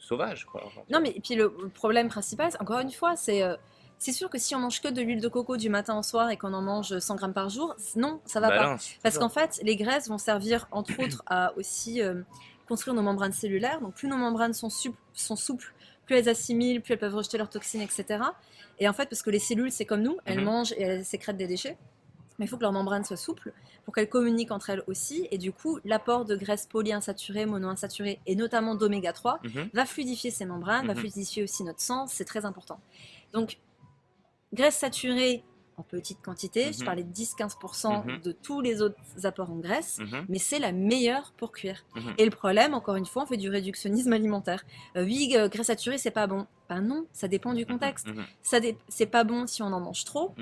S1: sauvage, quoi.
S2: Non, mais et puis le problème principal, encore une fois, c'est sûr que si on mange que de l'huile de coco du matin au soir et qu'on en mange 100 grammes par jour, non, ça va pas.
S1: Balance.
S2: Parce qu'en fait, les graisses vont servir entre autres à aussi construire nos membranes cellulaires. Donc plus nos membranes sont souples, plus elles assimilent, plus elles peuvent rejeter leurs toxines, etc. Et en fait, parce que les cellules, c'est comme nous, elles mangent et elles sécrètent des déchets. Mais il faut que leurs membranes soient souples pour qu'elles communiquent entre elles aussi. Et du coup, l'apport de graisses polyinsaturées, monoinsaturées et notamment d'oméga 3 va fluidifier ces membranes, va fluidifier aussi notre sang. C'est très important. Donc, graisses saturées en petite quantité, je parlais de 10-15% de tous les autres apports en graisse, mais c'est la meilleure pour cuire. Et le problème, encore une fois, on fait du réductionnisme alimentaire. Oui, graisse saturée, c'est pas bon. Ben non, ça dépend du contexte. C'est pas bon si on en mange trop.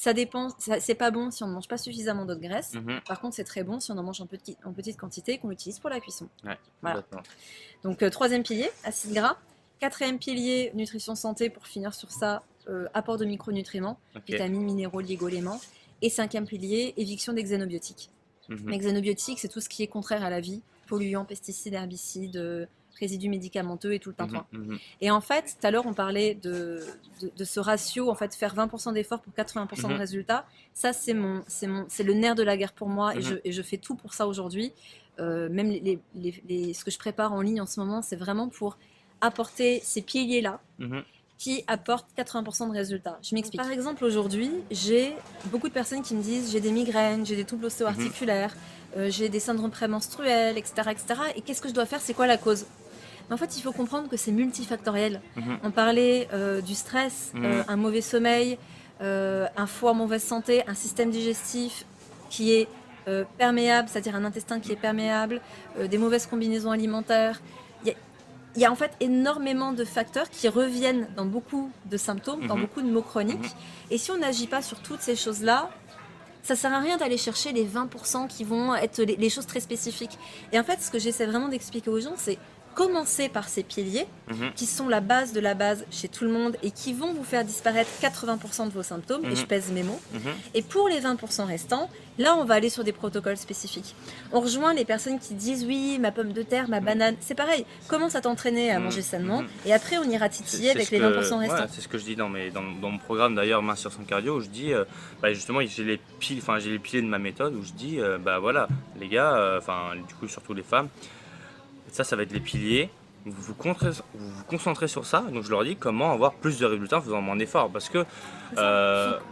S2: Ça dépend, c'est pas bon si on ne mange pas suffisamment d'autres graisses. Par contre, c'est très bon si on en mange en petite quantité et qu'on l'utilise pour la cuisson.
S1: Ouais,
S2: voilà. Donc, troisième pilier, acides gras. Quatrième pilier, nutrition santé, pour finir sur ça, apport de micronutriments, vitamines, minéraux, oligo-éléments. Et cinquième pilier, éviction des xénobiotiques. Les xénobiotiques, c'est tout ce qui est contraire à la vie, polluants, pesticides, herbicides, résidus médicamenteux et tout le tintouin. Et en fait, tout à l'heure, on parlait de ce ratio, en fait, faire 20% d'efforts pour 80% de résultats. Ça, c'est le nerf de la guerre pour moi et je fais tout pour ça aujourd'hui. Même ce que je prépare en ligne en ce moment, c'est vraiment pour apporter ces piliers-là qui apportent 80% de résultats. Je m'explique. Par exemple, aujourd'hui, j'ai beaucoup de personnes qui me disent j'ai des migraines, j'ai des troubles ostéo-articulaires, j'ai des syndromes prémenstruels, etc., etc. Et qu'est-ce que je dois faire? C'est quoi la cause? En fait, il faut comprendre que c'est multifactoriel. On parlait du stress, un mauvais sommeil, un foie en mauvaise santé, un système digestif qui est perméable, c'est-à-dire un intestin qui est perméable, des mauvaises combinaisons alimentaires. Il y a en fait énormément de facteurs qui reviennent dans beaucoup de symptômes, dans beaucoup de maux chroniques. Et si on n'agit pas sur toutes ces choses-là, ça sert à rien d'aller chercher les 20% qui vont être les choses très spécifiques. Et en fait, ce que j'essaie vraiment d'expliquer aux gens, c'est commencer par ces piliers qui sont la base de la base chez tout le monde et qui vont vous faire disparaître 80% de vos symptômes, et je pèse mes mots. Et pour les 20% restants, là on va aller sur des protocoles spécifiques. On rejoint les personnes qui disent oui, ma pomme de terre, ma banane, c'est pareil, commence à t'entraîner à manger sainement et après on ira titiller avec les 20% restants.
S1: Ouais, c'est ce que je dis dans mon programme d'ailleurs, Mince sur son cardio, où je dis justement j'ai les piliers de ma méthode où je dis voilà les gars, du coup surtout les femmes, ça va être les piliers. Vous vous concentrez sur ça. Donc je leur dis comment avoir plus de résultats en faisant moins d'efforts. Parce que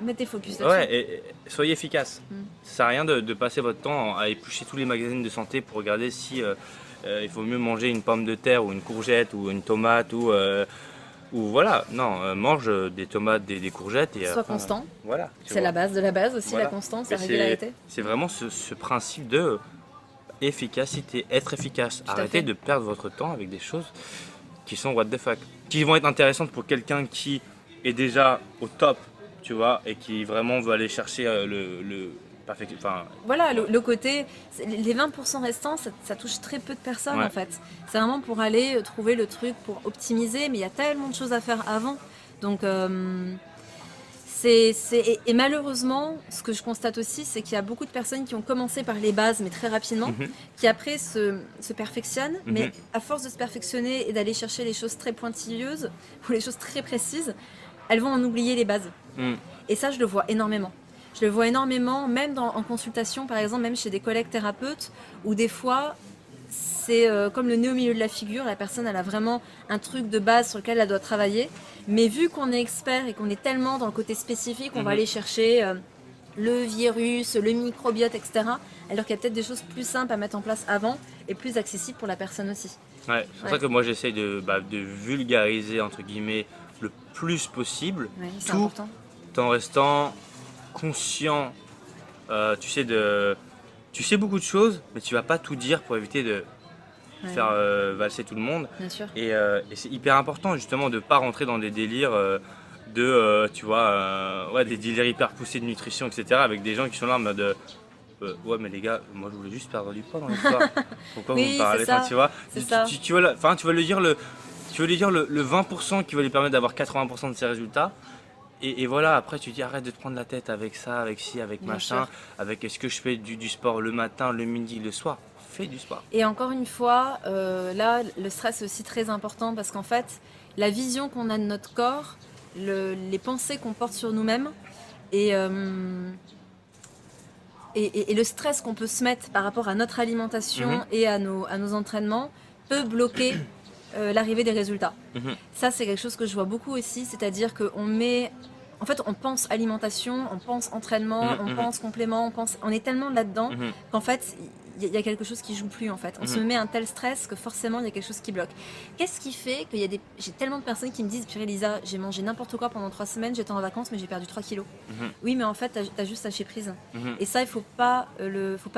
S2: mettez focus là-dessus.
S1: Ouais, et soyez efficace. Ça sert à rien de passer votre temps à éplucher tous les magazines de santé pour regarder si il faut mieux manger une pomme de terre ou une courgette ou une tomate ou voilà. Non, mange des tomates, des courgettes et
S2: sois constant.
S1: Voilà.
S2: C'est la base de la base aussi, la constance, la régularité.
S1: C'est vraiment ce principe de efficacité, être efficace. Arrêtez de perdre votre temps avec des choses qui sont what the fuck, qui vont être intéressantes pour quelqu'un qui est déjà au top, tu vois, et qui vraiment veut aller chercher le parfait.
S2: Voilà, le côté, les 20% restants, ça touche très peu de personnes en fait. C'est vraiment pour aller trouver le truc pour optimiser, mais il y a tellement de choses à faire avant. Donc et malheureusement, ce que je constate aussi, c'est qu'il y a beaucoup de personnes qui ont commencé par les bases, mais très rapidement, qui après se perfectionnent, mais à force de se perfectionner et d'aller chercher les choses très pointilleuses ou les choses très précises, elles vont en oublier les bases. Et ça, je le vois énormément. Je le vois énormément, même en consultation, par exemple, même chez des collègues thérapeutes, où des fois, c'est comme le nez au milieu de la figure, la personne elle a vraiment un truc de base sur lequel elle doit travailler, mais vu qu'on est expert et qu'on est tellement dans le côté spécifique, on va aller chercher le virus, le microbiote, etc. Alors qu'il y a peut-être des choses plus simples à mettre en place avant et plus accessibles pour la personne aussi.
S1: Ouais, c'est pour ça que moi j'essaye de vulgariser entre guillemets le plus possible, tout en restant conscient. Tu sais beaucoup de choses, mais tu vas pas tout dire pour éviter de faire valser tout le monde.
S2: Bien sûr.
S1: Et c'est hyper important justement de pas rentrer dans des délires des délires hyper poussés de nutrition, etc. avec des gens qui sont là en mode ouais mais les gars, moi je voulais juste perdre du poids dans l'histoire. Pourquoi vous me parlez? Tu vois, tu vas lui dire le 20% qui va lui permettre d'avoir 80% de ses résultats. Et voilà, après tu dis arrête de te prendre la tête avec ça, avec ci, avec machin, avec est-ce que je fais du sport le matin, le midi, le soir. fais du sport.
S2: Et encore une fois, là, le stress est aussi très important parce qu'en fait, la vision qu'on a de notre corps, les pensées qu'on porte sur nous-mêmes et le stress qu'on peut se mettre par rapport à notre alimentation et à nos entraînements peut bloquer l'arrivée des résultats. Ça, c'est quelque chose que je vois beaucoup aussi, c'est-à-dire qu'on met... En fait, on pense alimentation, on pense entraînement, on pense complément, on est tellement là-dedans qu'en fait, il y a quelque chose qui joue plus en fait. On se met un tel stress que forcément, il y a quelque chose qui bloque. Qu'est-ce qui fait qu'il y a j'ai tellement de personnes qui me disent, Purée Lisa, j'ai mangé n'importe quoi pendant 3 semaines, j'étais en vacances, mais j'ai perdu 3 kilos. Oui, mais en fait, t'as juste lâché prise. Et ça, il faut pas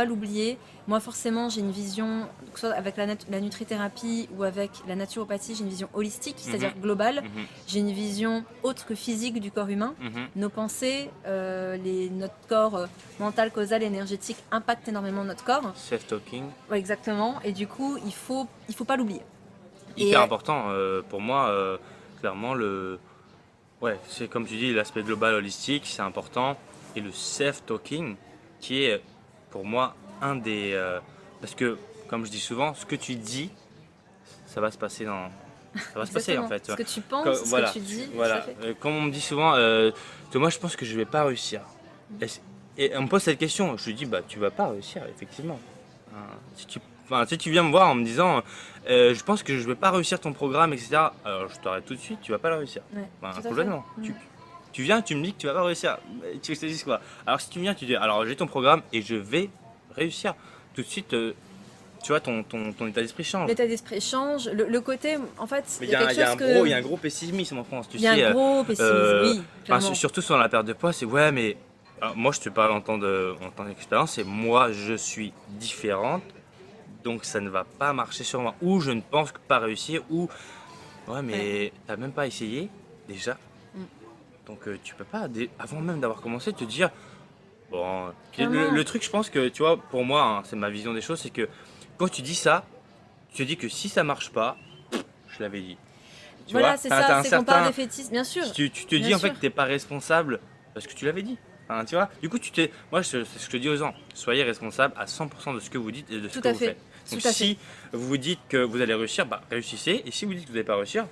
S2: l'oublier. Moi, forcément, j'ai une vision, que ce soit avec la nutrithérapie ou avec la naturopathie, j'ai une vision holistique, c'est-à-dire globale. J'ai une vision autre que physique du corps humain. Nos pensées, notre corps mental, causal, énergétique impactent énormément notre corps.
S1: Self-talking.
S2: Ouais, exactement. Et du coup, il faut pas l'oublier.
S1: Hyper important pour moi, clairement, ouais, c'est comme tu dis, l'aspect global holistique, c'est important. Et le self-talking, qui est pour moi un des... parce que, comme je dis souvent, ce que tu dis, ça va se passer dans... Ça va se passer en fait.
S2: Ce que tu penses, ce que tu dis,
S1: voilà. Comme on me dit souvent, moi je pense que je vais pas réussir. Et on me pose cette question, je lui dis, bah tu vas pas réussir, effectivement. Si tu viens me voir en me disant je pense que je vais pas réussir ton programme, etc. Alors je t'arrête tout de suite, tu vas pas le réussir. Complètement. Tu viens, tu me dis que tu vas pas réussir. Tu veux que je te dise quoi? Alors si tu viens, tu dis alors j'ai ton programme et je vais réussir. Tout de suite, tu vois, ton état d'esprit change.
S2: L'état d'esprit change. Le côté, en fait,
S1: il y a un gros pessimisme en France.
S2: Il y a un gros pessimisme, oui. Clairement.
S1: Surtout sur la perte de poids, c'est ouais, mais moi je te parle en tant d'expérience, c'est moi je suis différente. Donc ça ne va pas marcher sur moi, ou je ne pense pas réussir, ou ouais mais t'as même pas essayé déjà, donc tu peux pas avant même d'avoir commencé te dire bon. Le truc, je pense que tu vois, pour moi hein, c'est ma vision des choses, c'est que quand tu dis ça, tu te dis que si ça marche pas, je l'avais dit.
S2: Voilà, c'est ça, c'est qu'on parle défaitisme, bien sûr.
S1: Tu te dis en fait que t'es pas responsable parce que tu l'avais dit. Hein, tu vois, du coup, moi, c'est ce que je dis aux gens, soyez responsable à 100% de ce que vous dites et de ce que vous faites. Donc, si vous vous dites que vous allez réussir, bah réussissez. Et si vous dites que vous n'allez pas réussir,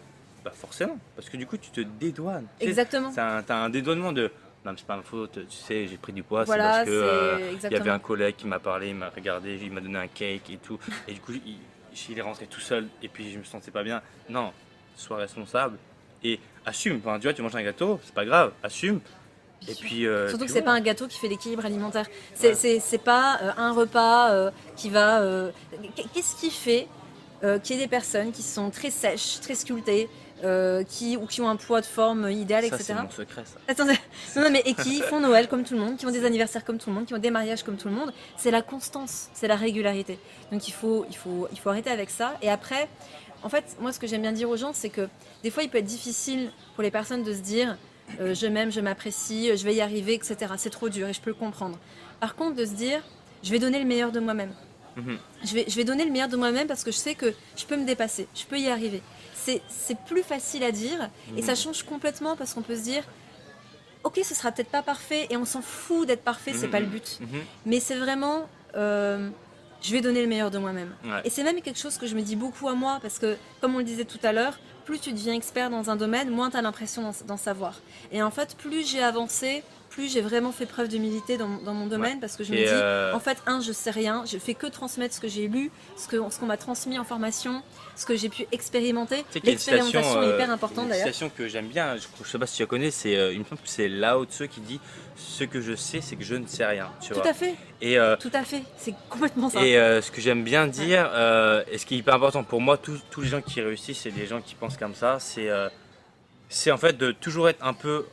S1: bah forcément, parce que du coup, tu te dédouanes.
S2: Exactement.
S1: T'as un dédouanement de non, mais c'est pas ma faute, tu sais, j'ai pris du poids,
S2: voilà,
S1: c'est parce que il y avait un collègue qui m'a parlé, il m'a regardé, il m'a donné un cake et tout. Et du coup, il est rentré tout seul et puis je me sentais pas bien. Non, sois responsable et assume. Enfin, tu vois, tu manges un gâteau, c'est pas grave, assume. Et puis,
S2: surtout que c'est pas un gâteau qui fait l'équilibre alimentaire. C'est pas un repas qui va. Qu'est-ce qui fait qu'il y ait des personnes qui sont très sèches, très sculptées, qui ont un poids de forme idéal,
S1: ça,
S2: etc.
S1: C'est mon secret, ça.
S2: Attendez, non, mais et qui font Noël comme tout le monde, qui ont des anniversaires comme tout le monde, qui ont des mariages comme tout le monde. C'est la constance, c'est la régularité. Donc il faut arrêter avec ça. Et après, en fait, moi ce que j'aime bien dire aux gens, c'est que des fois il peut être difficile pour les personnes de se dire je m'aime, je m'apprécie, je vais y arriver, etc. C'est trop dur et je peux le comprendre. Par contre, de se dire, je vais donner le meilleur de moi-même. Je vais donner le meilleur de moi-même parce que je sais que je peux me dépasser, je peux y arriver. C'est plus facile à dire et ça change complètement parce qu'on peut se dire, ok, ce sera peut-être pas parfait et on s'en fout d'être parfait, c'est pas le but. Mais c'est vraiment, je vais donner le meilleur de moi-même.
S1: Ouais.
S2: Et c'est même quelque chose que je me dis beaucoup à moi parce que, comme on le disait tout à l'heure, plus tu deviens expert dans un domaine, moins tu as l'impression d'en savoir. Et en fait, plus j'ai avancé, plus j'ai vraiment fait preuve d'humilité dans mon domaine parce que je me dis, en fait, je sais rien, je fais que transmettre ce que j'ai lu, ce qu'on m'a transmis en formation, ce que j'ai pu expérimenter. L'expérimentation est hyper importante d'ailleurs.
S1: Une citation que j'aime bien, je sais pas si tu la connais, il me semble que c'est Lao Tzu qui dit ce que je sais, c'est que je ne sais rien. Tu vois.
S2: À fait.
S1: Et,
S2: tout à fait, c'est complètement ça.
S1: Et ce que j'aime bien dire, et ce qui est hyper important pour moi, tous les gens qui réussissent, c'est des gens qui pensent comme ça, c'est en fait de toujours être un peu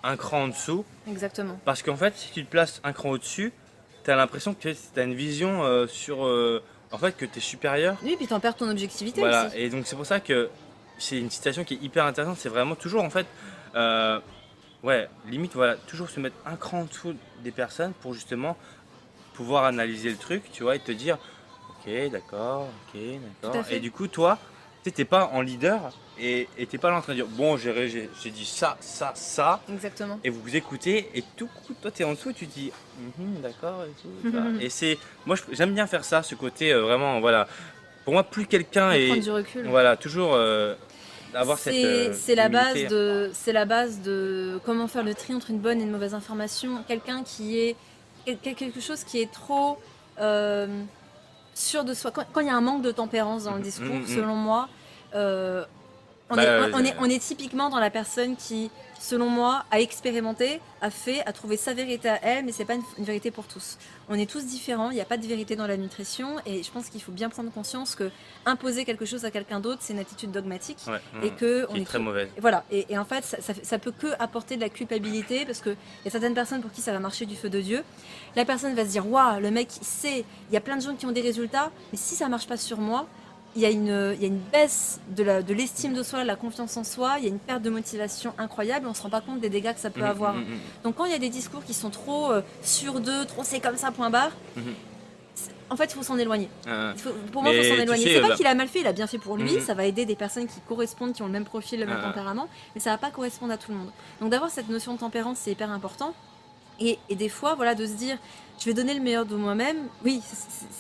S1: un cran en dessous.
S2: Exactement.
S1: Parce qu'en fait, si tu te places un cran au-dessus, tu as l'impression que tu as une vision sur. En fait, que tu es supérieur.
S2: Oui, puis tu en perds ton objectivité
S1: voilà.
S2: aussi.
S1: Et donc, c'est pour ça que c'est une citation qui est hyper intéressante. C'est vraiment toujours, en fait, ouais, limite, voilà, toujours se mettre un cran en dessous des personnes pour justement pouvoir analyser le truc, tu vois, et te dire, ok, d'accord. Et du coup, toi, t'es pas en leader et t'es pas là en train de dire bon j'ai dit ça.
S2: Exactement.
S1: Et vous écoutez et tout coup toi t'es en dessous et tu te dis d'accord et tout. Tu vois. Et c'est moi j'aime bien faire ça, ce côté vraiment voilà. Pour moi plus quelqu'un
S2: Et
S1: est
S2: prendre du recul.
S1: voilà toujours avoir cette
S2: C'est la base
S1: humilité.
S2: c'est la base de comment faire le tri entre une bonne et une mauvaise information. Quelqu'un qui est quelque chose qui est trop sûr de soi. Quand il y a un manque de tempérance dans le discours, selon moi, on est typiquement dans la personne qui, selon moi, a expérimenté, a trouvé sa vérité à elle, mais c'est pas une vérité pour tous. On est tous différents, il n'y a pas de vérité dans la nutrition, et je pense qu'il faut bien prendre conscience que imposer quelque chose à quelqu'un d'autre, c'est une attitude dogmatique, et que
S1: qui est très mauvaise.
S2: Et voilà, et en fait, ça peut que apporter de la culpabilité, parce que il y a certaines personnes pour qui ça va marcher du feu de Dieu. La personne va se dire, waouh, le mec, il sait, il y a plein de gens qui ont des résultats, mais si ça marche pas sur moi, il y a une baisse de l'estime de soi, de la confiance en soi, il y a une perte de motivation incroyable, on ne se rend pas compte des dégâts que ça peut avoir. Donc quand il y a des discours qui sont trop sur d'eux, trop c'est comme ça, point barre, en fait il faut s'en éloigner. Pour moi il faut s'en éloigner. C'est pas qu'il a mal fait, il a bien fait pour lui, ça va aider des personnes qui correspondent, qui ont le même profil, le même tempérament, mais ça va pas correspondre à tout le monde. Donc d'avoir cette notion de tempérance c'est hyper important. Et des fois, voilà, de se dire, je vais donner le meilleur de moi-même. Oui,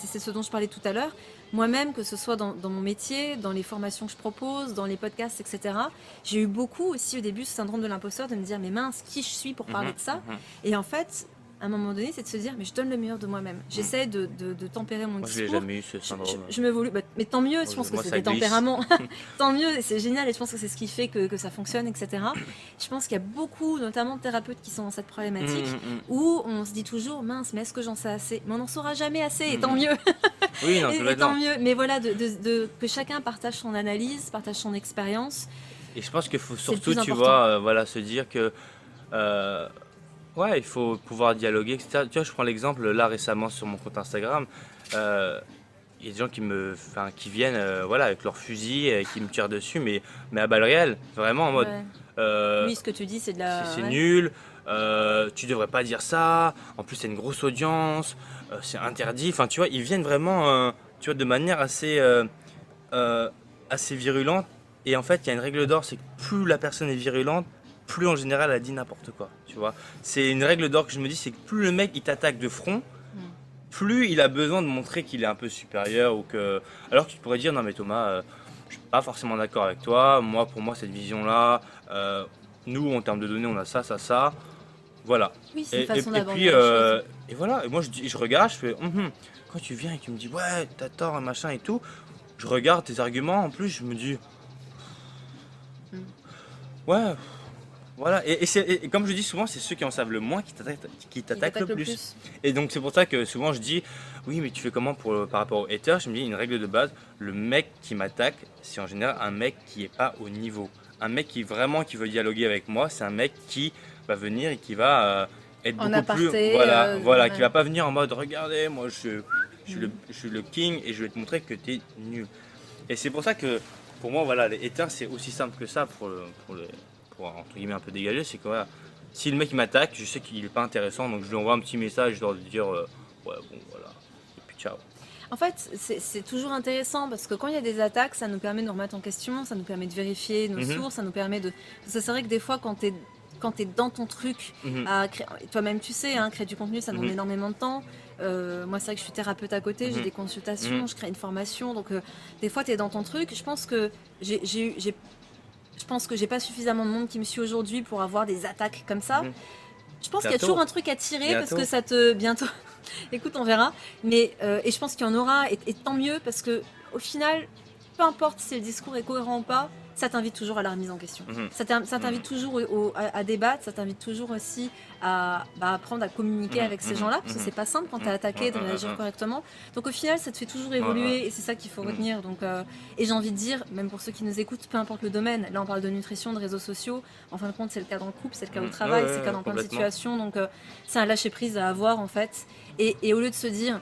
S2: c'est ce dont je parlais tout à l'heure. Moi-même, que ce soit dans mon métier, dans les formations que je propose, dans les podcasts, etc. J'ai eu beaucoup aussi au début ce syndrome de l'imposteur de me dire, mais mince, qui je suis pour parler de ça? Et en fait, à un moment donné, c'est de se dire, mais je donne le meilleur de moi-même. J'essaie de tempérer mon discours.
S1: Moi, je n'ai jamais eu ce syndrome.
S2: Je m'évolue, mais tant mieux, je pense que c'est des tempéraments. Tant mieux, c'est génial et je pense que c'est ce qui fait que ça fonctionne, etc. Je pense qu'il y a beaucoup, notamment de thérapeutes qui sont dans cette problématique où on se dit toujours, mince, mais est-ce que j'en sais assez? Mais on n'en saura jamais assez et tant mieux.
S1: Oui, non,
S2: et tant mieux. Mais voilà, que chacun partage son analyse, partage son expérience.
S1: Et je pense qu'il faut surtout, tu vois, voilà, se dire que ouais, il faut pouvoir dialoguer, etc. Tu vois, je prends l'exemple là récemment sur mon compte Instagram. Il y a des gens qui viennent voilà, avec leur fusil et qui me tirent dessus, mais à balles réelles, vraiment en mode.
S2: Oui, ce que tu dis, c'est de la.
S1: C'est nul, tu devrais pas dire ça, en plus c'est une grosse audience, c'est interdit. Enfin, tu vois, ils viennent vraiment tu vois, de manière assez virulente. Et en fait, il y a une règle d'or, c'est que plus la personne est virulente, plus en général elle dit n'importe quoi, tu vois. C'est une règle d'or que je me dis, c'est que plus le mec il t'attaque de front, plus il a besoin de montrer qu'il est un peu supérieur ou que... Alors que tu pourrais dire, non mais Thomas, je suis pas forcément d'accord avec toi, pour moi cette vision-là, nous en termes de données on a ça, voilà.
S2: Oui, c'est une façon d'aborder
S1: puis,
S2: les choses.
S1: et voilà, et moi je regarde, je fais, quand tu viens et que tu me dis, ouais, t'as tort, machin et tout, je regarde tes arguments, en plus je me dis, ouais... Voilà, et comme je dis souvent, c'est ceux qui en savent le moins qui t'attaquent le plus. Et donc c'est pour ça que souvent je dis, oui mais tu fais comment par rapport aux haters? Je me dis une règle de base, le mec qui m'attaque, c'est en général un mec qui est pas au niveau. Un mec qui veut dialoguer avec moi, c'est un mec qui va venir et qui va être
S2: en
S1: beaucoup
S2: aparté,
S1: plus... qui va pas venir en mode, regardez, moi je suis le king et je vais te montrer que t'es nul. Et c'est pour ça que, pour moi, voilà, les haters c'est aussi simple que ça pour entre guillemets un peu dégager, c'est que voilà, si le mec il m'attaque, je sais qu'il est pas intéressant, donc je lui envoie un petit message, je dois lui dire ouais bon voilà, et puis ciao.
S2: En fait, c'est toujours intéressant parce que quand il y a des attaques, ça nous permet de nous remettre en question, ça nous permet de vérifier nos sources, ça nous permet de... Parce que c'est vrai que des fois, quand t'es dans ton truc, toi-même tu sais, créer du contenu, ça demande énormément de temps. Moi, c'est vrai que je suis thérapeute à côté, j'ai des consultations, je crée une formation, donc des fois, t'es dans ton truc. Je pense que j'ai pas suffisamment de monde qui me suit aujourd'hui pour avoir des attaques comme ça. Je pense qu'il y a toujours un truc à tirer parce que ça te... Bientôt. Écoute, on verra. Mais, et je pense qu'il y en aura et tant mieux parce que au final, peu importe si le discours est cohérent ou pas, ça t'invite toujours à la remise en question. Ça t'invite toujours à débattre, ça t'invite toujours aussi à apprendre à communiquer avec ces gens-là, parce que c'est pas simple quand t'es attaqué de réagir correctement. Donc au final, ça te fait toujours évoluer et c'est ça qu'il faut retenir. Donc, et j'ai envie de dire, même pour ceux qui nous écoutent, peu importe le domaine, là on parle de nutrition, de réseaux sociaux, en fin de compte c'est le cas dans le couple, c'est le cas au travail, c'est le cas dans plein de situations, donc c'est un lâcher-prise à avoir en fait. Et au lieu de se dire,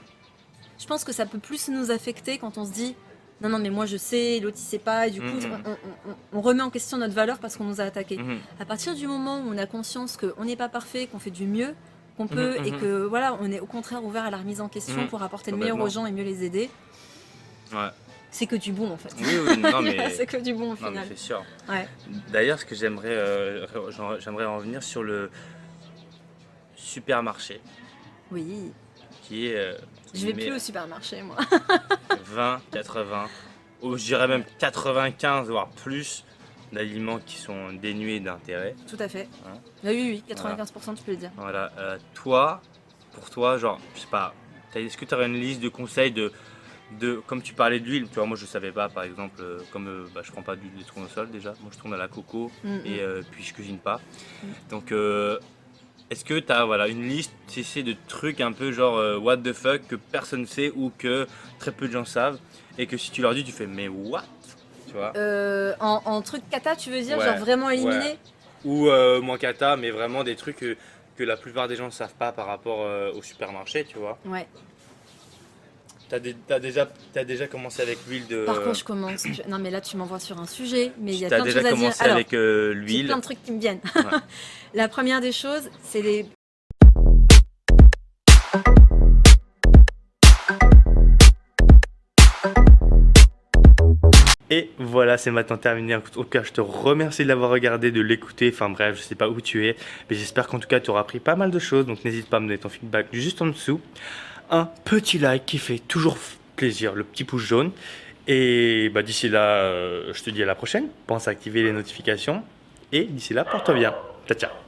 S2: je pense que ça peut plus nous affecter quand on se dit, non mais moi je sais, l'autre il sait pas et du coup on remet en question notre valeur parce qu'on nous a attaqué. À partir du moment où on a conscience qu'on n'est pas parfait, qu'on fait du mieux qu'on peut et que voilà, on est au contraire ouvert à la remise en question pour apporter le meilleur aux gens et mieux les aider. c'est que du bon en fait.
S1: Oui, non mais...
S2: c'est que du bon au
S1: Non mais
S2: final.
S1: c'est sûr.
S2: Ouais.
S1: D'ailleurs, ce que j'aimerais en revenir sur le supermarché,
S2: Oui.
S1: qui est...
S2: Je vais plus au supermarché moi.
S1: 20, 80, ou je dirais même 95 voire plus d'aliments qui sont dénués d'intérêt.
S2: Tout à fait.
S1: Hein.
S2: Oui, 95% tu peux le dire.
S1: Voilà, toi, pour toi, genre, je sais pas, est-ce que tu aurais une liste de conseils comme tu parlais d'huile, tu vois, moi je savais pas par exemple, je prends pas d'huile de tournesol déjà, moi je tourne à la coco et puis je cuisine pas. Donc est-ce que tu as voilà, une liste de trucs un peu genre what the fuck que personne sait ou que très peu de gens savent et que si tu leur dis tu fais mais what, tu vois?
S2: En truc cata tu veux dire,
S1: Ouais,
S2: genre vraiment éliminé?
S1: ouais. Ou moins cata, mais vraiment des trucs que la plupart des gens ne savent pas par rapport au supermarché, tu vois.
S2: Ouais.
S1: T'as déjà commencé avec l'huile de...
S2: Par contre je commence. Non mais là tu m'envoies sur un sujet, mais il y a
S1: T'as
S2: plein de
S1: déjà
S2: choses à dire.
S1: commencé
S2: Alors,
S1: avec
S2: j'ai
S1: l'huile.
S2: plein de trucs qui me viennent.
S1: Ouais.
S2: La première des choses, c'est les...
S1: Et voilà, c'est maintenant terminé. En tout cas, je te remercie de l'avoir regardé, de l'écouter. Enfin bref, je sais pas où tu es, mais j'espère qu'en tout cas, tu auras appris pas mal de choses. Donc n'hésite pas à me donner ton feedback juste en dessous. Un petit like qui fait toujours plaisir, le petit pouce jaune. Et bah, d'ici là, je te dis à la prochaine. Pense à activer les notifications. Et d'ici là, porte-toi bien. Ciao, ciao.